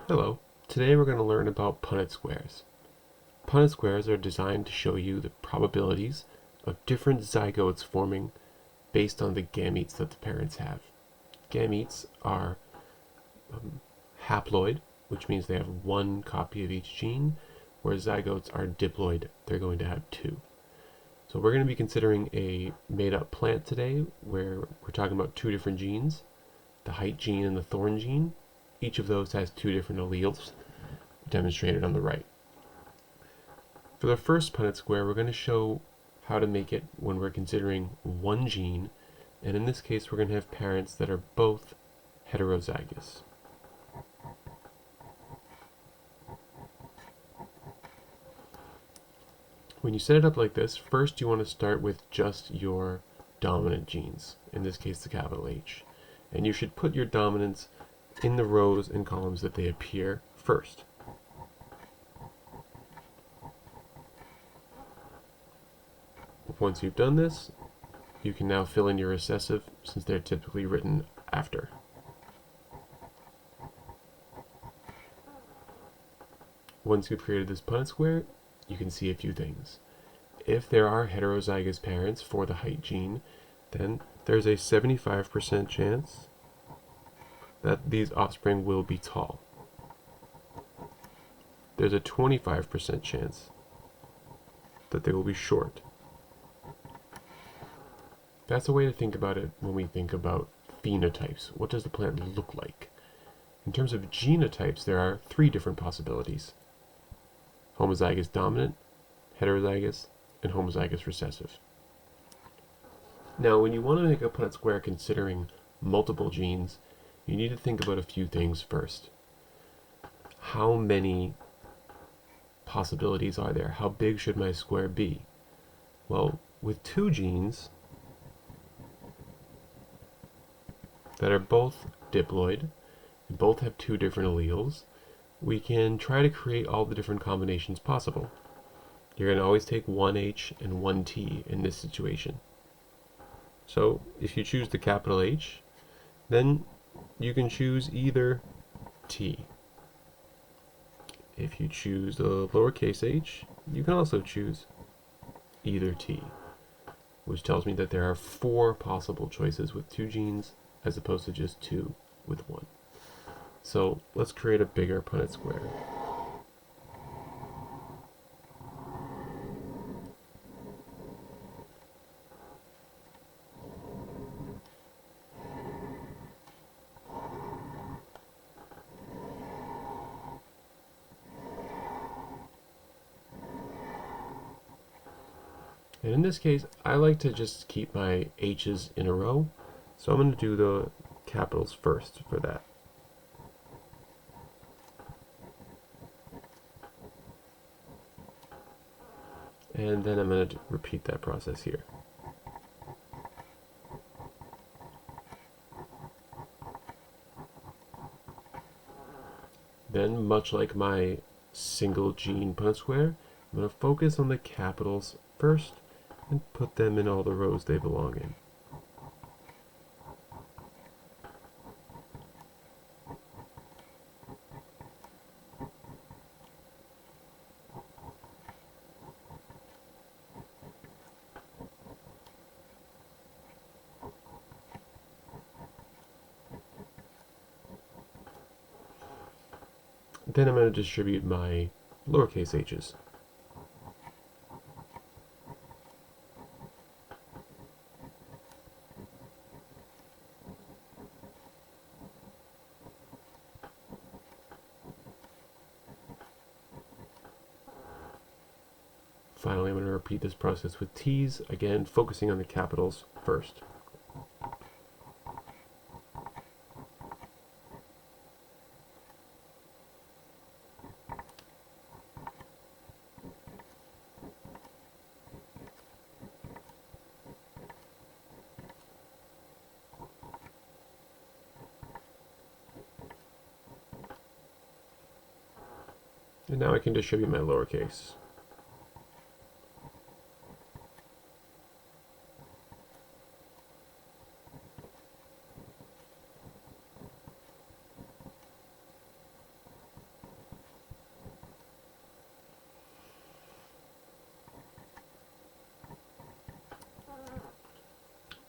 Hello. Today we're going to learn about Punnett squares. Punnett squares are designed to show you the probabilities of different zygotes forming based on the gametes that the parents have. Gametes are haploid, which means they have one copy of each gene, whereas zygotes are diploid, they're going to have two. So we're going to be considering a made-up plant today where we're talking about two different genes, the height gene and the thorn gene. Each of those has two different alleles, demonstrated on the right. For the first Punnett square, we're going to show how to make it when we're considering one gene, and in this case we're going to have parents that are both heterozygous. When you set it up like this, first you want to start with just your dominant genes, in this case the capital H, and you should put your dominants in the rows and columns that they appear first. Once you've done this, you can now fill in your recessive since they're typically written after. Once you've created this Punnett square, you can see a few things. If there are heterozygous parents for the height gene, then there's a 75% chance that these offspring will be tall. There's a 25% chance that they will be short. That's a way to think about it when we think about phenotypes. What does the plant look like? In terms of genotypes, there are three different possibilities: homozygous dominant, heterozygous, and homozygous recessive. Now, when you want to make a Punnett square considering multiple genes, you need to think about a few things first. How many possibilities are there? How big should my square be? Well, with two genes that are both diploid and both have two different alleles, we can try to create all the different combinations possible. You're going to always take one H and one T in this situation. So if you choose the capital H, then you can choose either T. If you choose the lowercase h, you can also choose either T, which tells me that there are four possible choices with two genes as opposed to just two with one. So let's create a bigger Punnett square. And in this case, I like to just keep my H's in a row, so I'm going to do the capitals first for that. And then I'm going to repeat that process here. Then, much like my single gene Punnett square, I'm going to focus on the capitals first and put them in all the rows they belong in. Then I'm going to distribute my lowercase h's. Finally, I'm going to repeat this process with T's, again focusing on the capitals first. And now I can distribute my lowercase.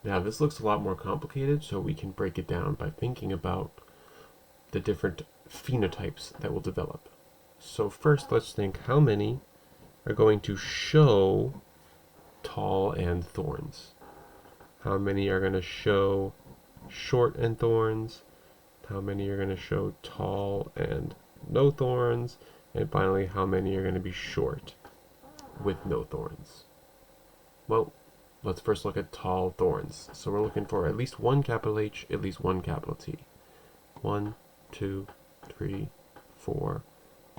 Now this looks a lot more complicated, so we can break it down by thinking about the different phenotypes that will develop. So first, let's think how many are going to show tall and thorns. How many are going to show short and thorns? How many are going to show tall and no thorns? And finally, how many are going to be short with no thorns? Well, let's first look at tall thorns. So we're looking for at least one capital H, at least one capital T. 1, 2, 3, 4,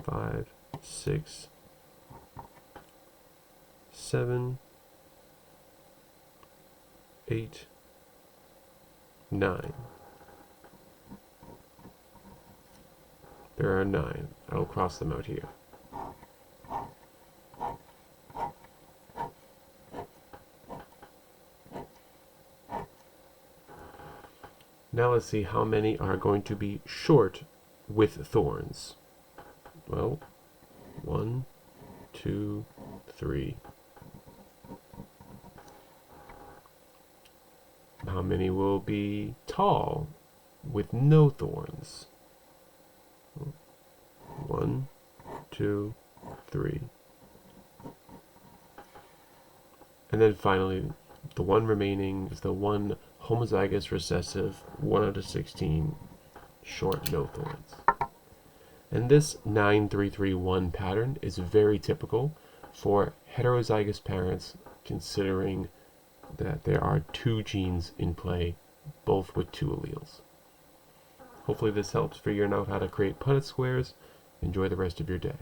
5, 6, 7, 8, 9. There are 9. I'll cross them out here. Now let's see how many are going to be short with thorns. Well, 1, 2, 3. How many will be tall with no thorns? 1, 2, 3. And then finally, the one remaining is the one homozygous recessive 1 out of 16 short no thorns. And this 9-3-3-1 pattern is very typical for heterozygous parents, considering that there are 2 genes in play, both with 2 alleles. Hopefully this helps figuring out how to create Punnett squares. Enjoy the rest of your day.